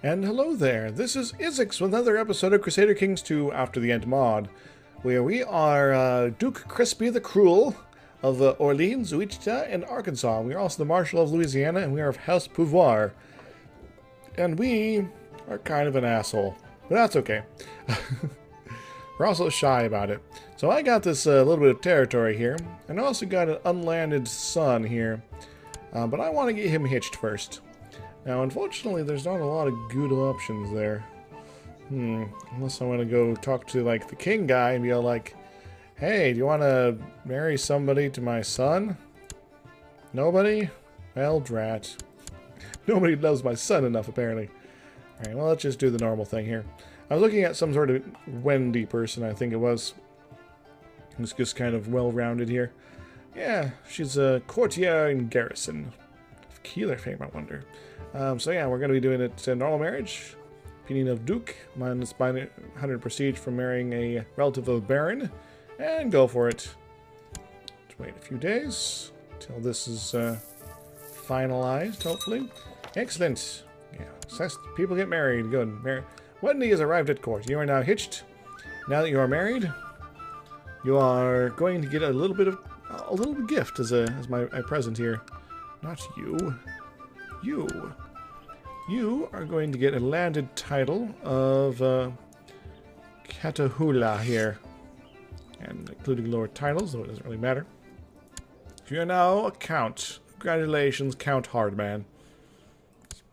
And hello there, this is Isix with another episode of Crusader Kings 2 After the End mod, where we are Duke Crispy the Cruel of Orleans, Wichita, and Arkansas. We are also the Marshal of Louisiana, and we are of House Pouvoir. And we are kind of an asshole, but that's okay. We're also shy about it. So I got this little bit of territory here, and I also got an unlanded son here, but I want to get him hitched first. Now, unfortunately, there's not a lot of good options there. Unless I want to go talk to, like, the king guy and be all like, hey, do you want to marry somebody to my son? Nobody? Well, drat. Nobody loves my son enough, apparently. Alright, well, let's just do the normal thing here. I was looking at some sort of Wendy person, I think it was. Who's just kind of well-rounded here. Yeah, she's a courtier in garrison. Of Keeler fame, I wonder. So yeah, we're going to be doing it normal marriage. Opinion of Duke, minus 100 prestige from marrying a relative of Baron. And go for it. Just wait a few days until this is finalized, hopefully. Excellent. Yeah, people get married. Good. Wendy has arrived at court. You are now hitched. Now that you are married, you are going to get a little gift as my present here. Not you. You are going to get a landed title of Catahoula here. And including lower titles, though it doesn't really matter. You are now a count. Congratulations, Count Hardman.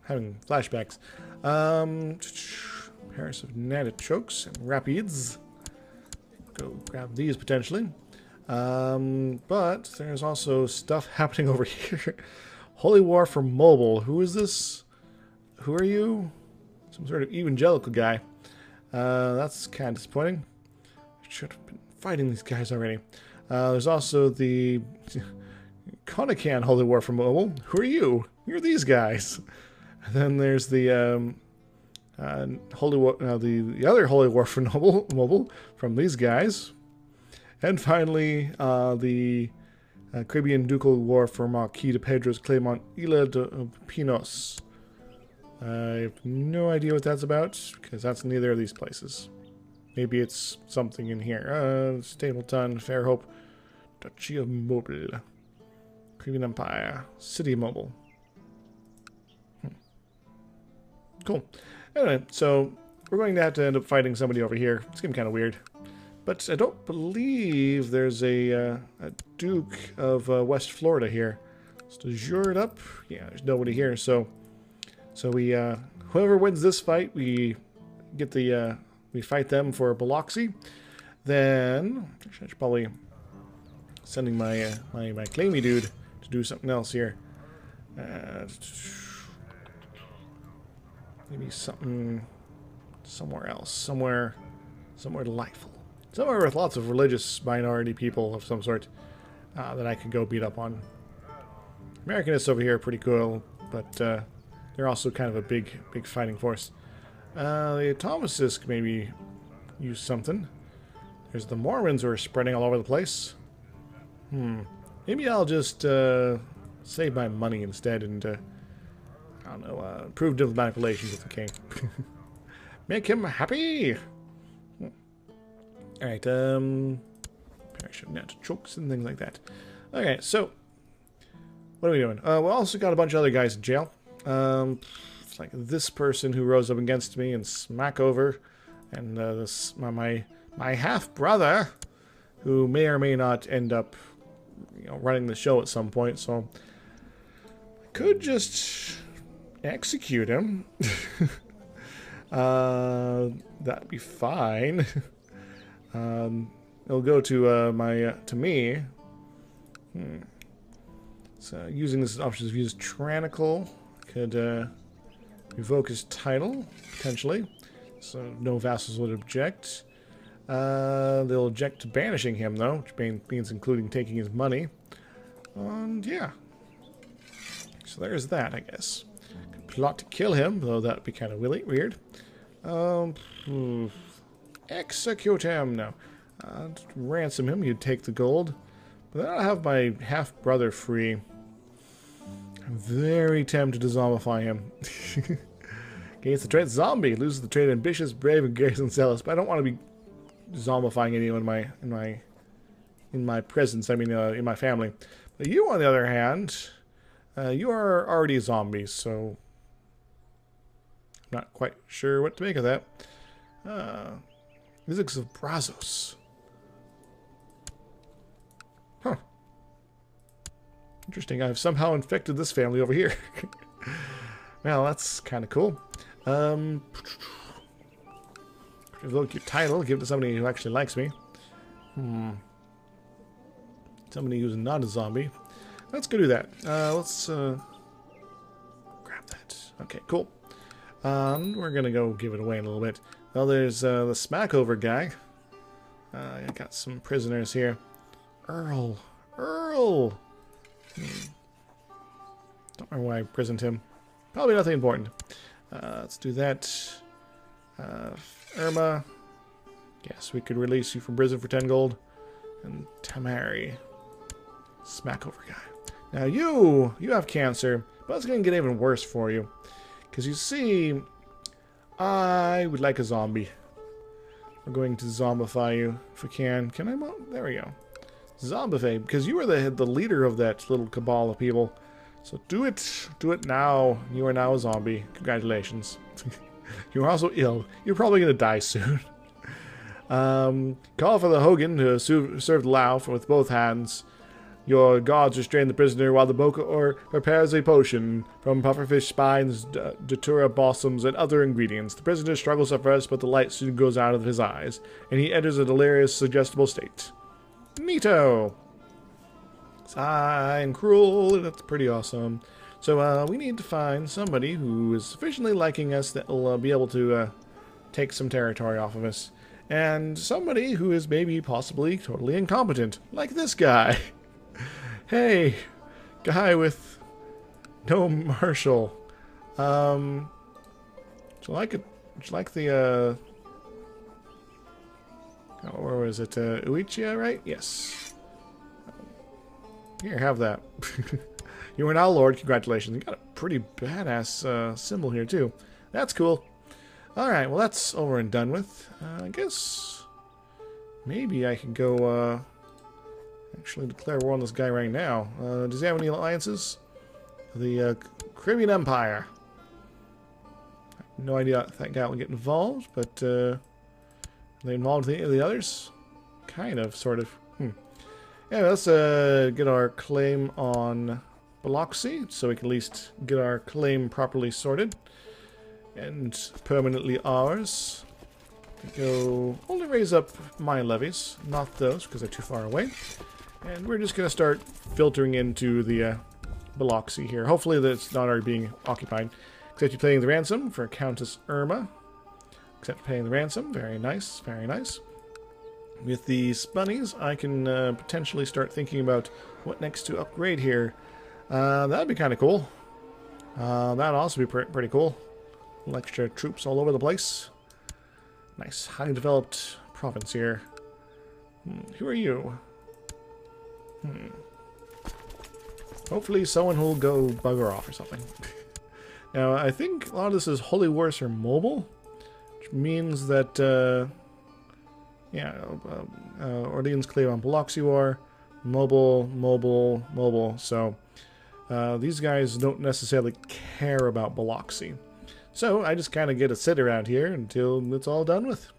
Having flashbacks. Pairs of Nantichokes and Rapids. Go grab these potentially. But there's also stuff happening over here. Holy War for Mobile. Who is this? Who are you? Some sort of evangelical guy. That's kind of disappointing. I should have been fighting these guys already. There's also the Konakan Holy War for Mobile. Who are you? You're these guys. And then there's the Holy War, the other Holy War for Mobile from these guys. And finally, the Caribbean Ducal War for Marquis de Pedro's Clement Isla de Pinos. I have no idea what that's about, because that's neither of these places. Maybe it's something in here. Stapleton, Fairhope, Duchy of Mobile, Caribbean Empire, City of Mobile. Cool. Anyway, so we're going to have to end up fighting somebody over here. It's getting kind of weird. But I don't believe there's a Duke of West Florida here. Stajure it up. Yeah, there's nobody here. So we whoever wins this fight, we get the we fight them for Biloxi. Then I should probably sending my my claimy dude to do something else here. Maybe something somewhere else, somewhere delightful. Somewhere with lots of religious minority people of some sort that I could go beat up on. Americanists over here are pretty cool, but they're also kind of a big fighting force. The Thomasists could maybe use something. There's the Mormons who are spreading all over the place. Maybe I'll just save my money instead and, I don't know, improve diplomatic relations with the king. Make him happy! Alright, parish of Nantichokes and things like that. Okay, so, what are we doing? We also got a bunch of other guys in jail. It's like this person who rose up against me and smack over, and this my half-brother, who may or may not end up, running the show at some point, so I could just execute him. That'd be fine. It'll go to to me. So using this as options, use Tyrannical could revoke his title potentially. So no vassals would object. They'll object to banishing him though, which means including taking his money. And yeah. So there's that, I guess. Could plot to kill him, though that'd be kind of weird. Execute him. No. Ransom him. You'd take the gold. But then I'll have my half-brother free. I'm very tempted to zombify him. Gains the trait zombie. Loses the trait ambitious, brave, and gregarious and zealous. But I don't want to be zombifying anyone in my presence. I mean, in my family. But you, on the other hand, you are already zombies, so I'm not quite sure what to make of that. Physics of Brazos. Huh. Interesting. I've somehow infected this family over here. Well, that's kind of cool. Revoke your title. Give it to somebody who actually likes me. Somebody who's not a zombie. Let's go do that. Let's grab that. Okay, cool. We're gonna go give it away in a little bit. Well, there's the Smackover guy. I got some prisoners here. Earl. Don't remember why I imprisoned him. Probably nothing important. Let's do that. Irma. Yes, we could release you from prison for 10 gold. And Tamari. Smackover guy. Now you have cancer, but it's going to get even worse for you. Because you see, I would like a zombie. We're going to zombify you if we can. Can I? There we go. Zombify, because you are the leader of that little cabal of people. So do it now. You are now a zombie. Congratulations. You're also ill. You're probably going to die soon. Call for the Hogan who served Lao with both hands. Your gods restrain the prisoner while the Boka prepares a potion from pufferfish spines, datura blossoms, and other ingredients. The prisoner struggles at first, but the light soon goes out of his eyes, and he enters a delirious, suggestible state. Neato! I'm cruel. That's pretty awesome. So we need to find somebody who is sufficiently liking us that will be able to take some territory off of us. And somebody who is maybe possibly totally incompetent, like this guy. Hey, guy with no marshal. Would you like the where was it? Uichia, right? Yes. Here, have that. You are now Lord. Congratulations. You got a pretty badass symbol here, too. That's cool. Alright, well, that's over and done with. I guess maybe I can go actually declare war on this guy right now. Does he have any alliances? The Caribbean Empire. I have no idea if that guy will get involved, but are they involved with any of the others? Kind of, sort of. Yeah, let's get our claim on Biloxi, so we can at least get our claim properly sorted and permanently ours. Go only raise up my levies, not those because they're too far away. And we're just going to start filtering into the Biloxi here. Hopefully that's not already being occupied. Accept you paying the ransom for Countess Irma. Accept paying the ransom. Very nice, very nice. With these bunnies, I can potentially start thinking about what next to upgrade here. That'd be kind of cool. That'd also be pretty cool. Extra troops all over the place. Nice, highly developed province here. Who are you? Hopefully someone will go bugger off or something. Now, I think a lot of this is Holy Wars or mobile, which means that Orleans claim on Biloxi War, mobile. So these guys don't necessarily care about Biloxi. So I just kind of get to sit around here until it's all done with.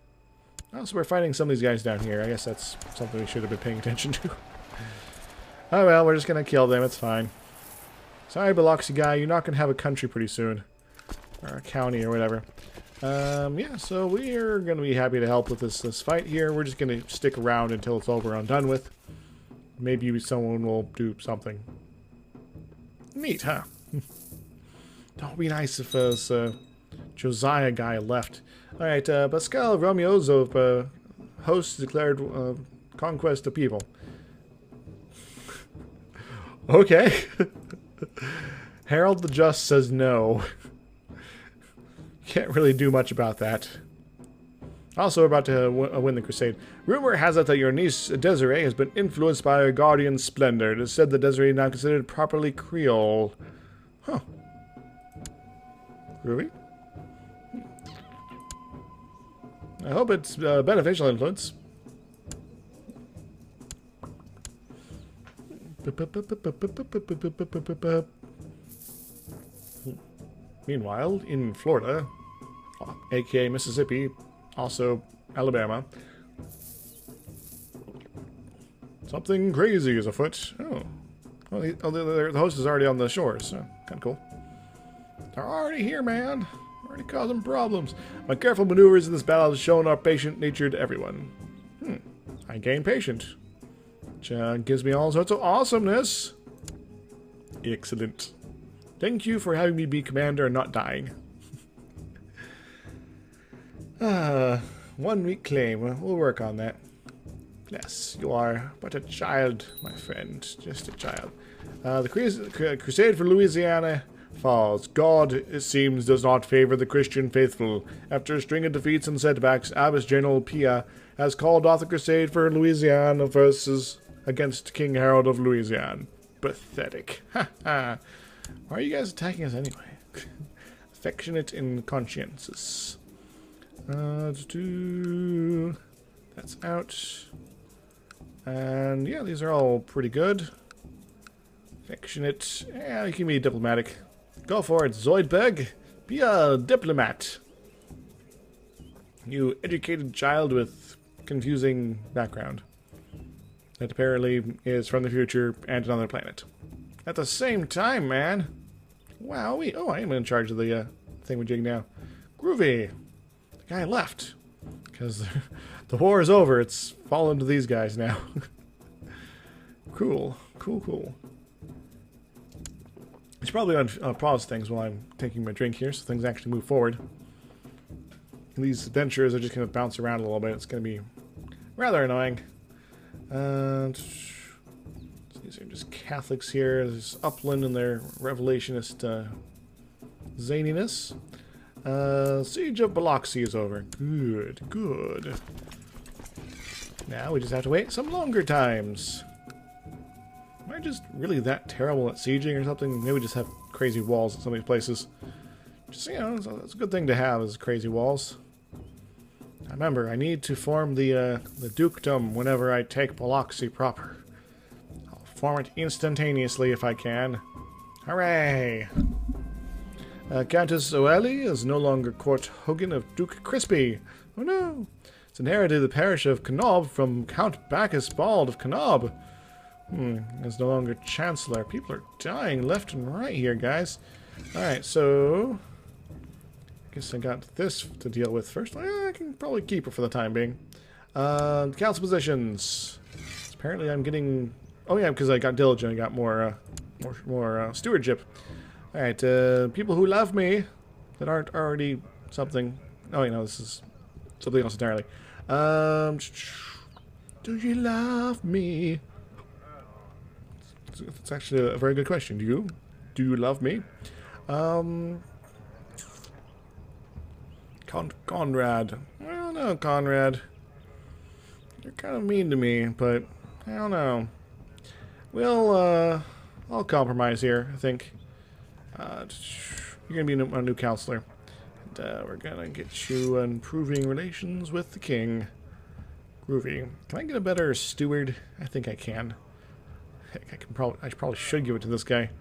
Also, we're fighting some of these guys down here. I guess that's something we should have been paying attention to. Oh well, we're just going to kill them. It's fine. Sorry, Biloxi guy. You're not going to have a country pretty soon. Or a county or whatever. Yeah, so we're going to be happy to help with this fight here. We're just going to stick around until it's over and done with. Maybe someone will do something. Neat, huh? That would be nice if this Josiah guy left. Alright, Pascal Romeo's of host declared conquest of people. Okay. Harold the Just says no. Can't really do much about that. Also about to win the crusade. Rumor has it that your niece Desiree has been influenced by her guardian's splendor. It is said that Desiree is now considered properly Creole. Huh. Groovy. I hope it's beneficial influence. Meanwhile, in Florida, aka Mississippi, also Alabama, something crazy is afoot. Oh, well, the host is already on the shore, so kind of cool. They're already here, man. Already causing problems. My careful maneuvers in this battle have shown our patient nature to everyone. I gain patient, which gives me all sorts of awesomeness. Excellent. Thank you for having me be commander and not dying. 1 week claim. We'll work on that. Yes, you are but a child, my friend. Just a child. The Crusade for Louisiana falls. God, it seems, does not favor the Christian faithful. After a string of defeats and setbacks, Abbess General Pia has called off the Crusade for Louisiana versus against King Harold of Louisiana. Pathetic. Ha ha. Why are you guys attacking us anyway? Affectionate and conscientious. That's out. And yeah, these are all pretty good. Affectionate. Yeah, you can be diplomatic. Go for it, Zoidberg. Be a diplomat. You educated child with confusing background. That apparently is from the future and another planet. At the same time, man. Wow. Oh, I am in charge of the thingamajig now. Groovy. The guy left. Because the war is over. It's fallen to these guys now. Cool. Cool, cool. I should probably pause things while I'm taking my drink here so things actually move forward. These adventures are just going to bounce around a little bit. It's going to be rather annoying. These are just Catholics here. There's Upland and their revelationist zaniness. Siege of Biloxi is over. Good, good. Now we just have to wait some longer times. Am I just really that terrible at sieging or something? Maybe we just have crazy walls at some of these places. Just, you know, it's a good thing to have, is crazy walls. Remember, I need to form the dukedom whenever I take Biloxi proper. I'll form it instantaneously if I can. Hooray! Countess Oeli is no longer Court Hogan of Duke Crispy. Oh no! It's inherited the parish of Knob from Count Bacchus Bald of Knob. Is no longer Chancellor. People are dying left and right here, guys. Alright, so I guess I got this to deal with first. I can probably keep her for the time being. Council positions. Apparently I'm getting... Oh yeah, because I got diligent, I got more stewardship. Alright, people who love me that aren't already something... Oh, you know, this is something else entirely. Do you love me? It's actually a very good question. Do you love me? Conrad. I don't know, Conrad. You're kind of mean to me, but I don't know. We'll, I'll compromise here, I think. You're gonna be a new counselor. And, we're gonna get you improving relations with the king. Groovy. Can I get a better steward? I think I can. Heck, I probably should give it to this guy.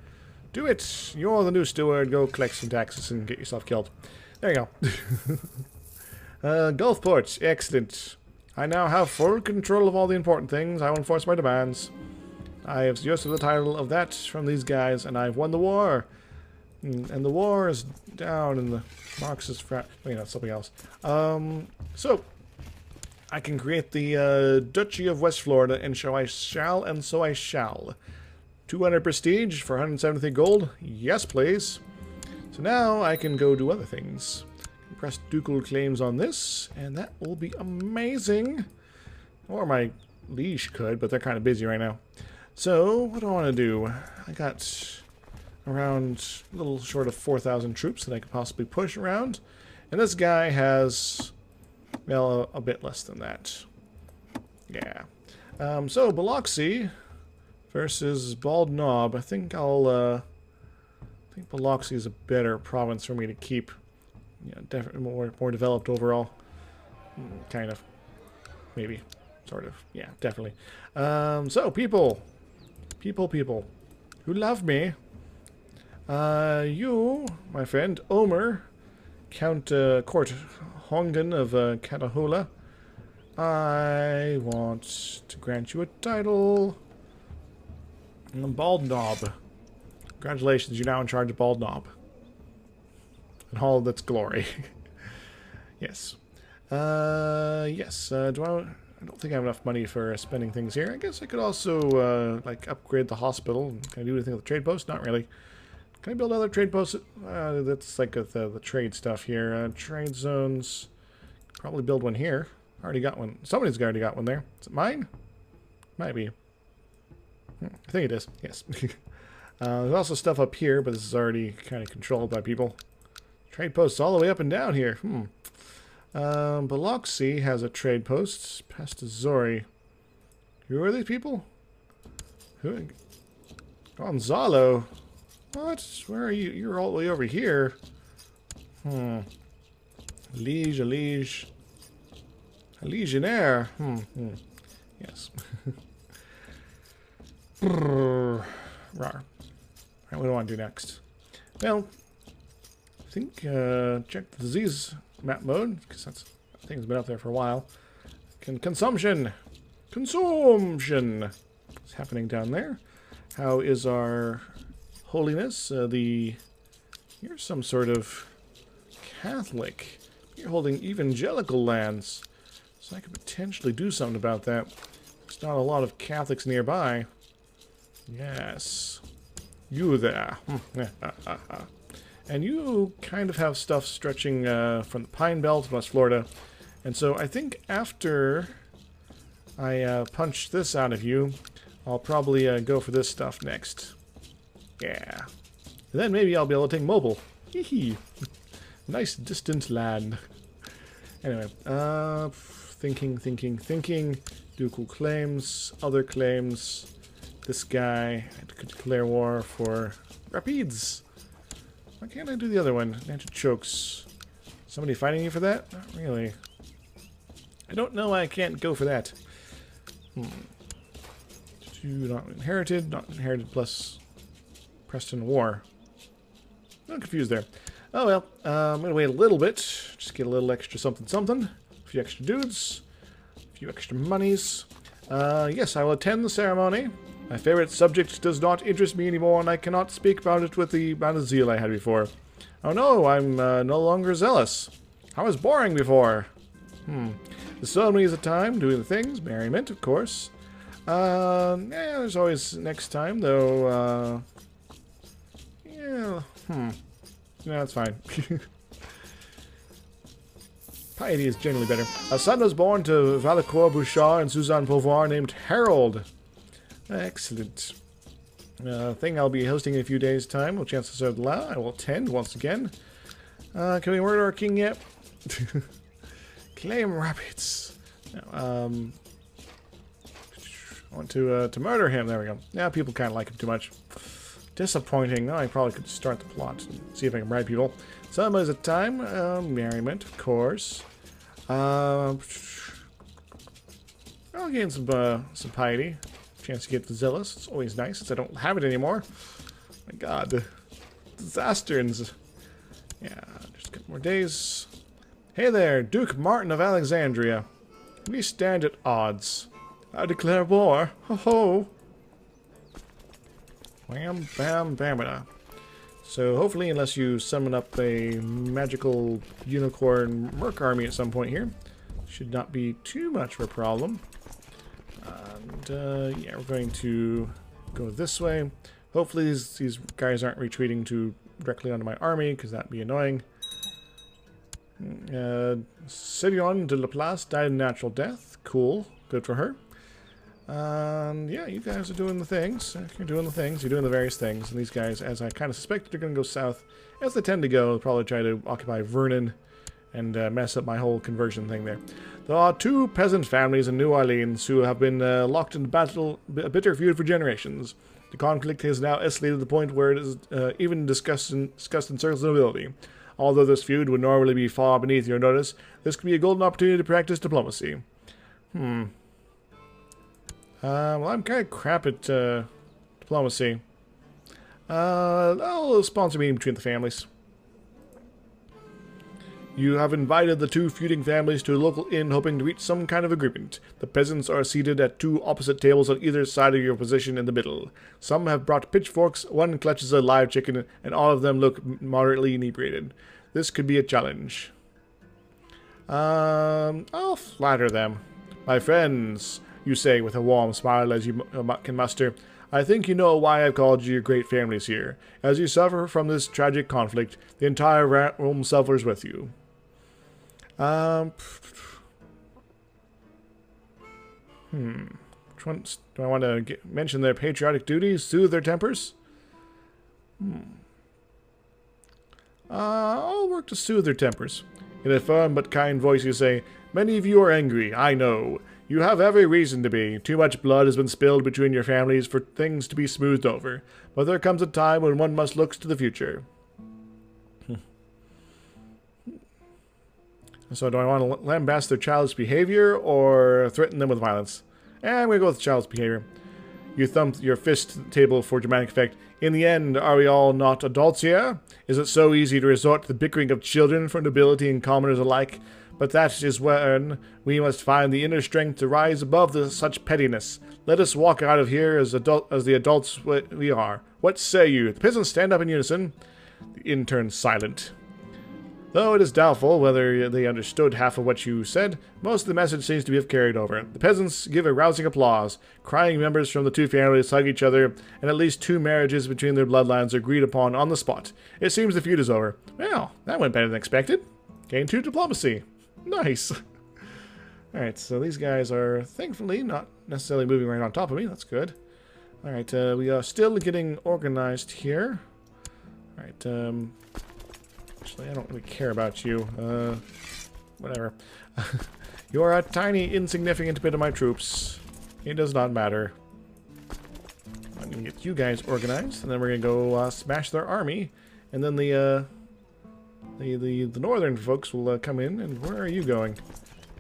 Do it! You're the new steward. Go collect some taxes and get yourself killed. There you go. Gulfport. Excellent. I now have full control of all the important things. I will enforce my demands. I have suggested the title of that from these guys, and I've won the war. And the war is down in the Marxist something else. So I can create the Duchy of West Florida, and so I shall. 200 prestige for 173 gold. Yes, please. So now I can go do other things. Press ducal claims on this, and that will be amazing. Or my liege could, but they're kind of busy right now. So, what do I want to do? I got around a little short of 4,000 troops that I could possibly push around. And this guy has... well, a bit less than that. Yeah. So, Biloxi versus Bald Knob. I think I think Biloxi is a better province for me to keep. Yeah, definitely more developed overall. Kind of. Maybe. Sort of. Yeah, definitely. So, people. People who love me. You, my friend, Omer, Count Court Hongden of Catahoula. I want to grant you a title. Bald Knob. Congratulations, you're now in charge of Bald Knob. In all of its glory. Yes. Yes. I don't think I have enough money for spending things here. I guess I could also, like, upgrade the hospital. Can I do anything with the trade post? Not really. Can I build another trade post? That's like the trade stuff here. Trade zones. Probably build one here. Already got one. Somebody's already got one there. Is it mine? Might be. I think it is. Yes. There's also stuff up here, but this is already kind of controlled by people. Trade posts all the way up and down here. Biloxi has a trade post. Pastazori. Who are these people? Who? Gonzalo. What? Where are you? You're all the way over here. Liege, a liege. A legionnaire. Yes. Rawr. Alright, what do I want to do next? Well, I think, check the disease map mode, because that thing's been up there for a while. Consumption! Consumption! What's happening down there? How is our holiness? You're some sort of Catholic. You're holding evangelical lands. So I could potentially do something about that. There's not a lot of Catholics nearby. Yes. You there. And you kind of have stuff stretching from the Pine Belt, West Florida. And so I think after I punch this out of you, I'll probably go for this stuff next. Yeah. And then maybe I'll be able to take mobile. Hee. Nice distant land. Anyway, thinking. Ducal claims, other claims. This guy could declare war for Rapides. Why can't I do the other one? Natural chokes. Somebody fighting you for that? Not really. I don't know why I can't go for that. Not inherited plus Preston War. I'm confused there. Oh well, I'm going to wait a little bit. Just get a little extra something. A few extra dudes. A few extra monies. Yes, I will attend the ceremony. My favorite subject does not interest me anymore, and I cannot speak about it with the amount of zeal I had before. Oh no, I'm no longer zealous. I was boring before. The ceremony is a time, doing the things, merriment, of course. Yeah, there's always next time, though, yeah, no, that's fine. Piety is generally better. A son was born to Valicour Bouchard and Suzanne Beauvoir named Harold. Excellent. Thing I'll be hosting in a few days' time. Well, chances are allow. I will attend once again. Can we murder our king yet? Claim Rapids. No, I want to murder him. There we go. Now people kind of like him too much. Disappointing. Oh, I probably could start the plot and see if I can bribe people. Some is a time. Merriment, of course. I'll gain some piety. Chance to get the zealous. It's always nice since I don't have it anymore. My God, disasters. Yeah, just a couple more days. Hey there, Duke Martin of Alexandria. We stand at odds. I declare war. Ho ho. Wham bam bamada. So hopefully, unless you summon up a magical unicorn merc army at some point here, should not be too much of a problem. And yeah, we're going to go this way. Hopefully these guys aren't retreating directly onto my army, because that'd be annoying. Sidion de Laplace died a natural death. Cool. Good for her. Yeah, you guys are doing the things. You're doing the things. You're doing the various things. And these guys, as I kind of suspected, are going to go south. As they tend to go, they'll probably try to occupy Vernon and mess up my whole conversion thing there. There are two peasant families in New Orleans who have been locked in a bitter feud for generations. The conflict has now escalated to the point where it is even discussed in circles of nobility. Although this feud would normally be far beneath your notice, this could be a golden opportunity to practice diplomacy. Well, I'm kind of crap at diplomacy. I'll sponsor a meeting between the families. You have invited the two feuding families to a local inn hoping to reach some kind of agreement. The peasants are seated at two opposite tables on either side of your position in the middle. Some have brought pitchforks, one clutches a live chicken, and all of them look moderately inebriated. This could be a challenge. I'll flatter them. My friends, you say with a warm smile as you can muster, I think you know why I've called you your great families here. As you suffer from this tragic conflict, the entire realm suffers with you. Which ones do I want to mention their patriotic duties, soothe their tempers? I'll work to soothe their tempers. In a firm but kind voice you say, many of you are angry, I know. You have every reason to be. Too much blood has been spilled between your families for things to be smoothed over. But there comes a time when one must look to the future. So do I want to lambast their childish behavior or threaten them with violence? I'm going to go with childish behavior. You thump your fist to the table for dramatic effect. In the end, are we all not adults here? Is it so easy to resort to the bickering of children for nobility and commoners alike? But that is when we must find the inner strength to rise above such pettiness. Let us walk out of here as the adults we are. What say you? The peasants stand up in unison. The intern silent. Though it is doubtful whether they understood half of what you said, most of the message seems to have carried over. The peasants give a rousing applause. Crying members from the two families hug each other, and at least 2 marriages between their bloodlines are agreed upon on the spot. It seems the feud is over. Well, that went better than expected. Gain 2 diplomacy. Nice. Alright, so these guys are thankfully not necessarily moving right on top of me. That's good. Alright, we are still getting organized here. Alright, actually, I don't really care about you. Whatever. You're a tiny, insignificant bit of my troops. It does not matter. I'm gonna get you guys organized, and then we're gonna go smash their army, and then the northern folks will come in. And where are you going?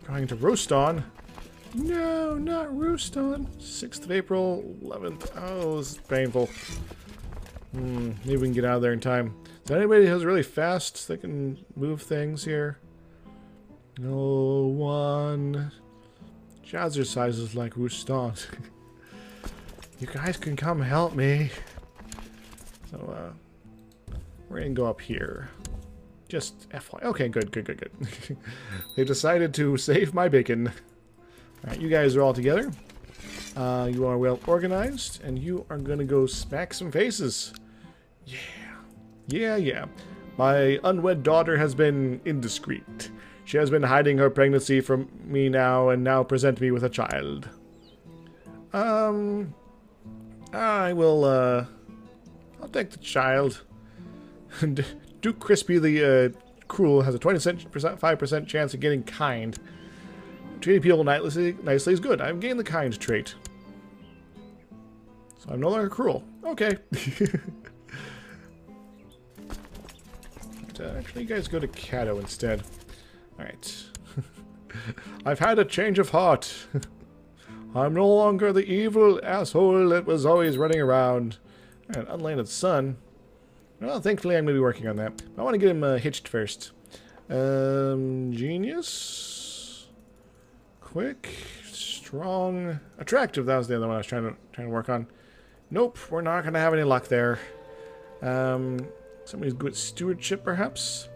Going to Roaston. No, not Roaston. 6th of April, 11th. Oh, this is painful. Maybe we can get out of there in time. Is there anybody who's really fast that can move things here? No one. Jazzercise like Roustan. You guys can come help me. So, we're gonna go up here. Just FY. Okay, good. They decided to save my bacon. Alright, you guys are all together. You are well organized, and you are gonna go smack some faces. Yeah. My unwed daughter has been indiscreet. She has been hiding her pregnancy from me now, and now present me with a child. I will, I'll take the child. Duke Crispy the Cruel has a 25% chance of getting kind. Treating people nicely is good. I've gained the kind trait. So I'm no longer cruel. Okay. Actually, you guys go to Cato instead. Alright. I've had a change of heart. I'm no longer the evil asshole that was always running around. An unlanded son. Well, thankfully I'm going to be working on that. I want to get him hitched first. Genius. Quick. Strong. Attractive. That was the other one I was trying to work on. Nope, we're not going to have any luck there. Somebody's good at stewardship, perhaps?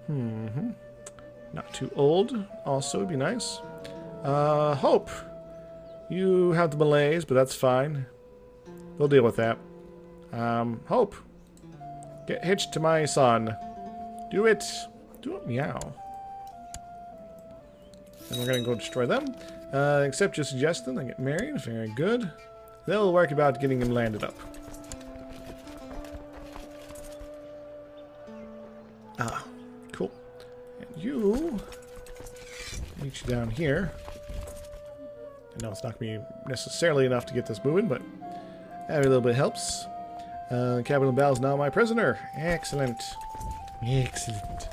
Not too old. Also would be nice. Hope. You have the malaise, but that's fine. We'll deal with that. Hope. Get hitched to my son. Do it. Do it, meow. And we're gonna go destroy them. Accept your suggestion. They get married. Very good. Then we'll work about getting him landed up. Cool. And you... meet you down here. I know it's not going to be necessarily enough to get this moving, but every little bit helps. Capital Bell is now my prisoner. Excellent. Excellent.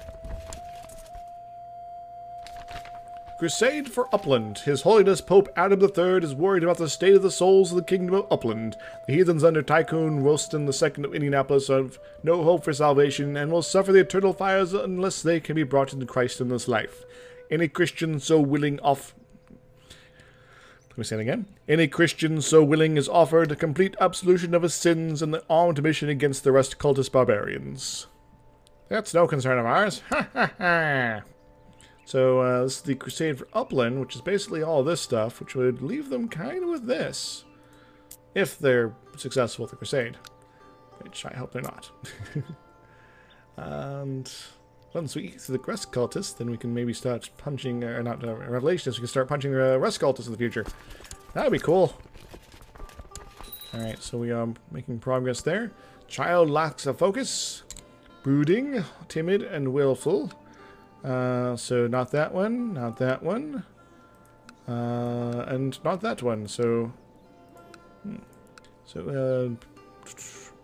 Crusade for Upland. His Holiness Pope Adam III is worried about the state of the souls of the Kingdom of Upland. The heathens under Tycoon Wilston II of Indianapolis have no hope for salvation and will suffer the eternal fires unless they can be brought into Christ in this life. Any Christian so willing Let me say it again. Any Christian so willing is offered a complete absolution of his sins and the armed mission against the rest cultist barbarians. That's no concern of ours. Ha ha ha! So, this is the Crusade for Upland, which is basically all this stuff, which would leave them kind of with this. If they're successful with the Crusade. Which I hope they're not. And once we get to the Rest Cultists, then we can maybe start punching, or not Revelationists, we can start punching Rest Cultists in the future. That would be cool. Alright, so we are making progress there. Child lacks a focus. Brooding, timid, and willful. So not that one, not that one, and not that one, so,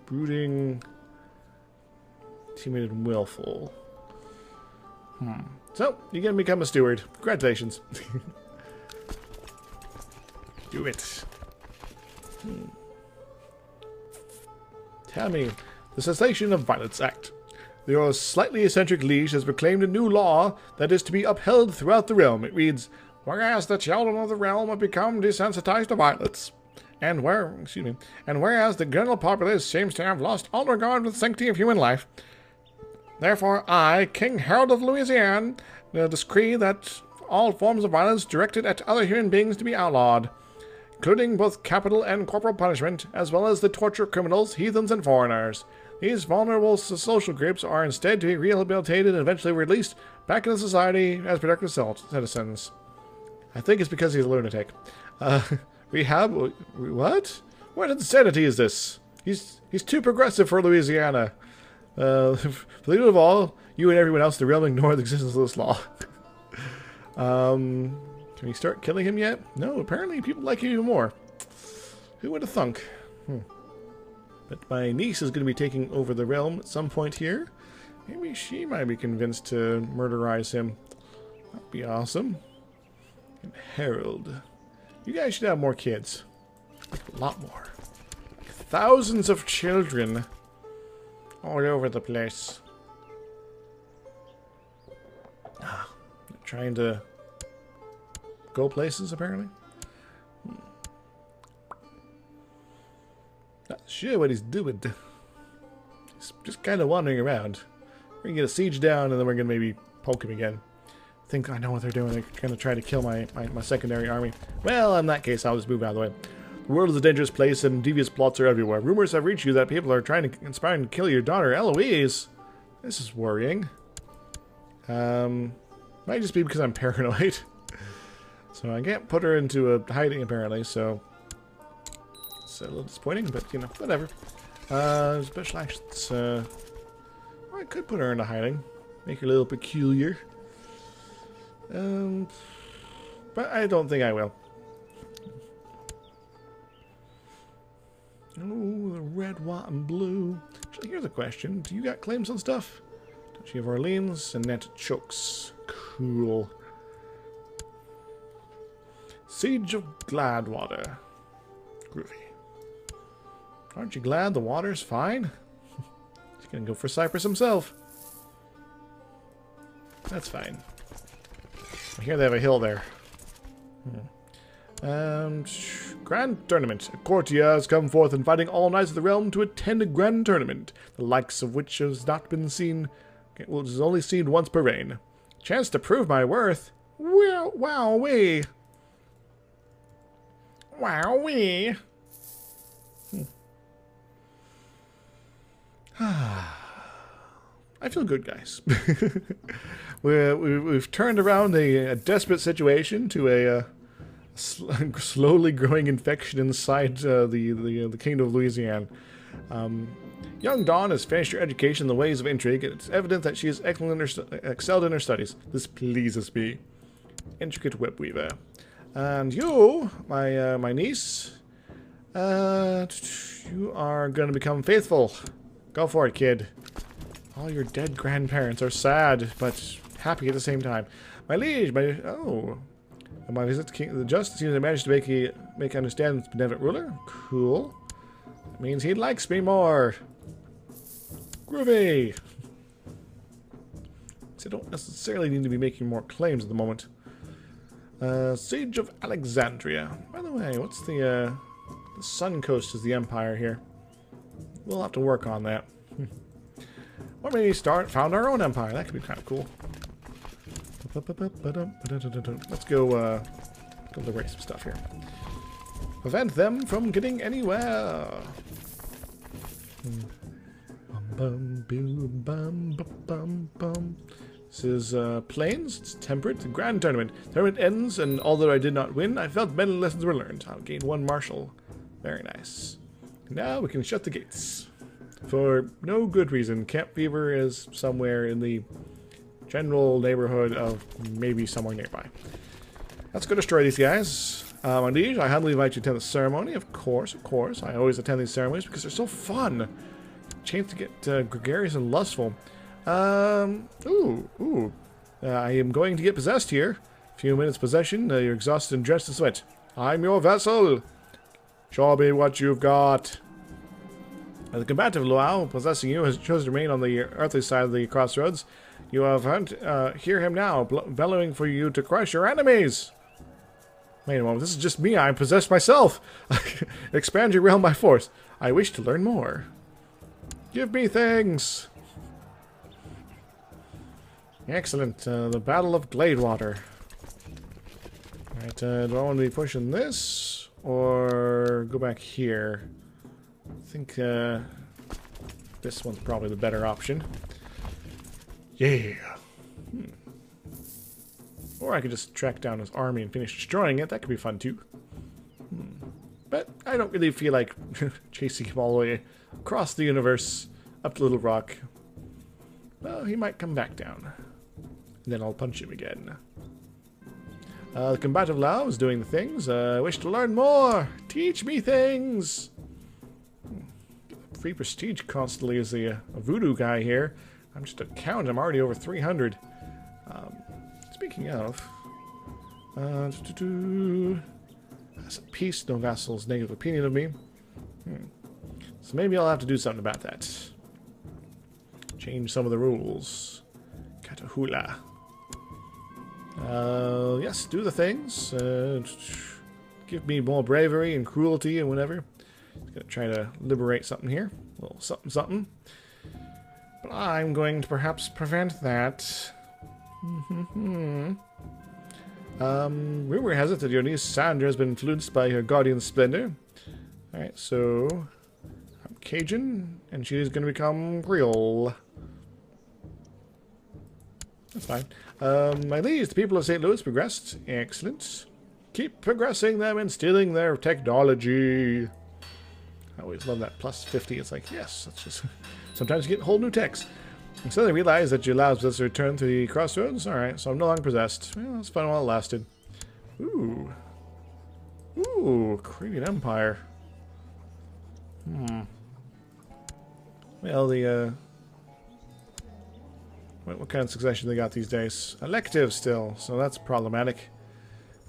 brooding, timid, and willful. So, you're gonna become a steward. Congratulations. Do it. Tell me, the Cessation of Violence Act. Your slightly eccentric liege has proclaimed a new law that is to be upheld throughout the realm. It reads, whereas the children of the realm have become desensitized to violence, and whereas the general populace seems to have lost all regard for the sanctity of human life, therefore I, King Harold of Louisiana, decree that all forms of violence directed at other human beings to be outlawed, including both capital and corporal punishment, as well as the torture of criminals, heathens, and foreigners. These vulnerable social groups are instead to be rehabilitated and eventually released back into society as productive citizens. I think it's because he's a lunatic. Rehab? What? What insanity is this? He's too progressive for Louisiana. For the good of all, you and everyone else in the realm ignore the existence of this law. Can we start killing him yet? No, apparently people like him even more. Who would have thunk? But my niece is going to be taking over the realm at some point here. Maybe she might be convinced to murderize him. That'd be awesome. And Harold. You guys should have more kids. A lot more. Thousands of children. All over the place. Trying to go places, apparently. Not sure what he's doing. He's just kind of wandering around. We're going to get a siege down, and then we're going to maybe poke him again. I think I know what they're doing. They're going to try to kill my secondary army. Well, in that case, I'll just move out of the way. The world is a dangerous place, and devious plots are everywhere. Rumors have reached you that people are trying to conspire and kill your daughter, Eloise. This is worrying. Might just be because I'm paranoid. So I can't put her into a hiding, apparently, so... It's a little disappointing, but, you know, whatever. Special actions. I could put her into hiding. Make her a little peculiar. But I don't think I will. Oh, the red, white, and blue. Actually, here's a question. Do you got claims on stuff? Don't you have Orleans and Net Chokes? Cool. Siege of Gladwater. Groovy. Aren't you glad the water's fine? He's gonna go for Cyprus himself. That's fine. I hear they have a hill there. Grand Tournament. A courtier has come forth inviting all knights of the realm to attend a grand tournament, the likes of which has not been seen, well, is only seen once per reign. Chance to prove my worth. Well, wowee. Wowee. I feel good, guys. We've turned around a desperate situation to a slowly growing infection inside the Kingdom of Louisiana. Young Dawn has finished her education in the ways of intrigue, and it's evident that she is excelled in her studies. This pleases me. Intricate web weaver. And you, my niece, you are going to become faithful. Go for it, kid. All your dead grandparents are sad, but happy at the same time. My liege, my visit to King the Just seems I managed to make understand this benevolent ruler. Cool. That means he likes me more. Groovy. So I don't necessarily need to be making more claims at the moment. Siege of Alexandria. By the way, what's the Sun Coast is the empire here. We'll have to work on that. Or maybe found our own empire. That could be kind of cool. Let's go liberate some stuff here. Prevent them from getting anywhere. This is Plains. It's temperate. It's a grand tournament. Tournament ends, and although I did not win, I felt many lessons were learned. I'll gain 1 marshal. Very nice. Now we can shut the gates. For no good reason. Camp Fever is somewhere in the general neighborhood of maybe somewhere nearby. Let's go destroy these guys. My liege, I humbly invite you to attend the ceremony. Of course, of course. I always attend these ceremonies because they're so fun. Chance to get gregarious and lustful. I am going to get possessed here. A few minutes possession, you're exhausted and drenched in sweat. I'm your vessel. Show me what you've got. The combative Luau possessing you has chosen to remain on the earthly side of the crossroads. You have hear him now, bellowing for you to crush your enemies. Wait a moment, this is just me. I'm possessed myself. Expand your realm by force. I wish to learn more. Give me things. Excellent. The Battle of Gladewater. Alright, do I want to be pushing this? Or go back here? I think this one's probably the better option. Yeah. Or I could just track down his army and finish destroying it. That could be fun too. But I don't really feel like chasing him all the way across the universe up to Little Rock. Well, he might come back down. And then I'll punch him again. The combative Lao is doing the things. I wish to learn more. Teach me things. Free prestige constantly as a voodoo guy here. I'm just a count. I'm already over 300. Speaking of, that's a peace. No vassals. Negative opinion of me. So maybe I'll have to do something about that. Change some of the rules. Katahula. Yes, do the things. Give me more bravery and cruelty and whatever. Gonna try to liberate something here. A little something, something. But I'm going to perhaps prevent that. Rumor has it that your niece Sandra has been influenced by her guardian splendor. Alright, so I'm Cajun, and she's gonna become Creole. That's fine. My liege, the people of St. Louis progressed. Excellent. Keep progressing them and stealing their technology. I always love that plus 50. It's like, yes, that's just... Sometimes you get whole new techs. And so they realize that you allowed us to return to the crossroads. Alright, so I'm no longer possessed. Well, that's fun while it lasted. Ooh. Ooh, Caribbean Empire. Well, the, what kind of succession they got these days? Elective still, so that's problematic.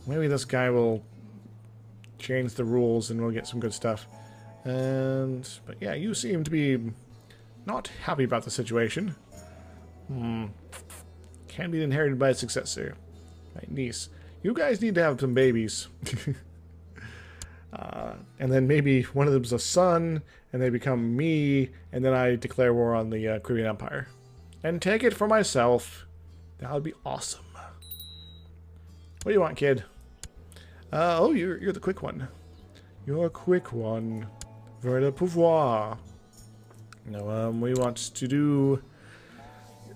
Maybe this guy will change the rules and we'll get some good stuff. But yeah, you seem to be not happy about the situation. Can be inherited by a successor. My niece. You guys need to have some babies. And then maybe one of them's a son, and they become me, and then I declare war on the Caribbean Empire. And take it for myself. That would be awesome. What do you want, kid? Oh, you're the quick one. You're a quick one. Ver le pouvoir. No, we want to do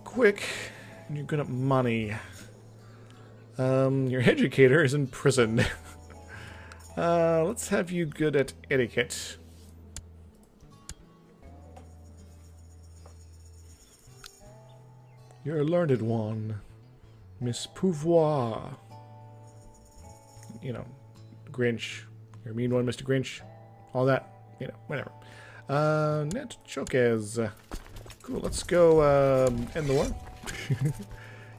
quick, and you're good at money. Your educator is in prison. Let's have you good at etiquette. You're a learned one. Miss Pouvoir. You know, Grinch. You're a mean one, Mr. Grinch. All that. You know, whatever. Net Choques. Cool, let's go end the war.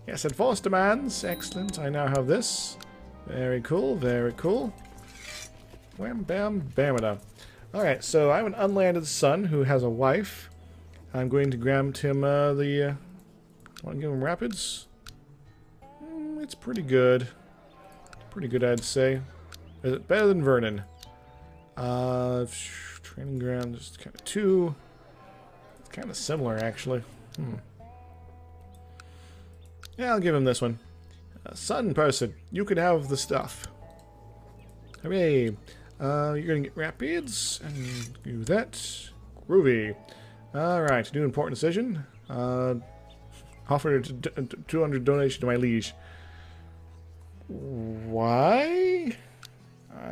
Yes, enforce demands. Excellent. I now have this. Very cool, very cool. Wham, bam, bam-a-da. Alright, so I have an unlanded son who has a wife. I'm going to grant him want to give him rapids? It's pretty good. Pretty good, I'd say. Is it better than Vernon? Training ground, just kind of two. It's kind of similar, actually. Yeah, I'll give him this one. Sun person, you can have the stuff. Hooray! You're gonna get rapids and do that. Groovy. Alright, new important decision. Offer 200 donation to my liege. Why?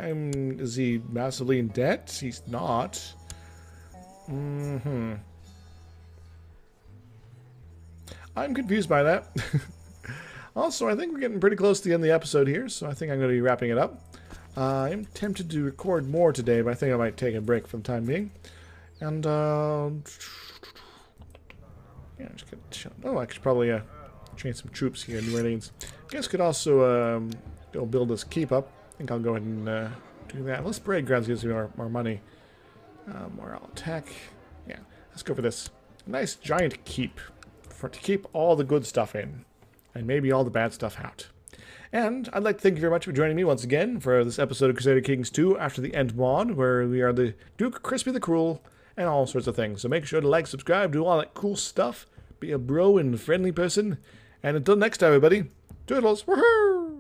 Is he massively in debt? He's not. I'm confused by that. Also, I think we're getting pretty close to the end of the episode here, so I think I'm going to be wrapping it up. I'm tempted to record more today, but I think I might take a break for the time being. And, yeah, just gonna chill. Oh, I could probably train some troops here in New Orleans. I guess could also go build this keep up. I think I'll go ahead and do that. Let's parade grounds gives me more money. More attack. Yeah, let's go for this. A nice giant keep to keep all the good stuff in, and maybe all the bad stuff out. And I'd like to thank you very much for joining me once again for this episode of Crusader Kings 2 after the end mod, where we are the Duke Crispy the Cruel and all sorts of things. So make sure to like, subscribe, do all that cool stuff, be a bro and friendly person, and until next time, everybody, toodles, woohoo!